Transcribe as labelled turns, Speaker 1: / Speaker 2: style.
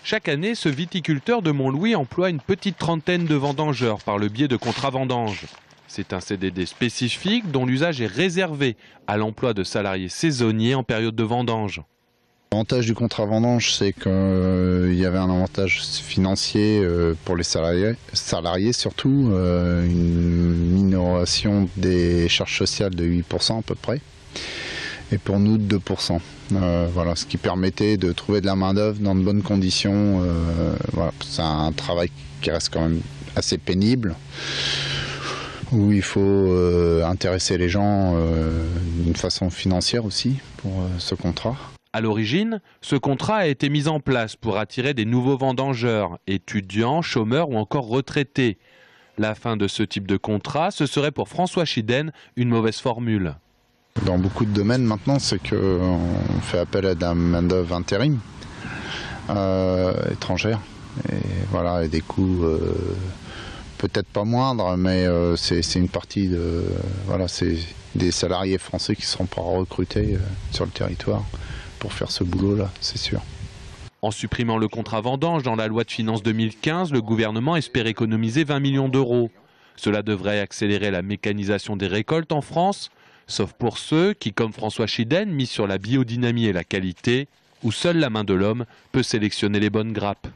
Speaker 1: Chaque année, ce viticulteur de Montlouis emploie une petite trentaine de vendangeurs par le biais de contrats vendanges. C'est un CDD spécifique dont l'usage est réservé à l'emploi de salariés saisonniers en période de vendange.
Speaker 2: L'avantage du contrat vendange, c'est qu'il y avait un avantage financier pour les salariés surtout, une minoration des charges sociales de 8% à peu près, et pour nous de 2%. Voilà, ce qui permettait de trouver de la main-d'œuvre dans de bonnes conditions. Voilà, c'est un travail qui reste quand même assez pénible, où il faut intéresser les gens d'une façon financière aussi pour ce contrat.
Speaker 1: À l'origine, ce contrat a été mis en place pour attirer des nouveaux vendangeurs, étudiants, chômeurs ou encore retraités. La fin de ce type de contrat, ce serait pour François Chiden une mauvaise formule.
Speaker 2: Dans beaucoup de domaines maintenant, c'est qu'on fait appel à de la main-d'œuvre intérim, étrangère. Et voilà, et des coûts peut-être pas moindres, mais c'est une partie de. Voilà, c'est des salariés français qui ne seront pas recrutés sur le territoire pour faire ce boulot-là, c'est sûr.
Speaker 1: En supprimant le contrat vendange dans la loi de finances 2015, le gouvernement espère économiser 20 millions d'euros. Cela devrait accélérer la mécanisation des récoltes en France, sauf pour ceux qui, comme François Chiden, misent sur la biodynamie et la qualité, où seule la main de l'homme peut sélectionner les bonnes grappes.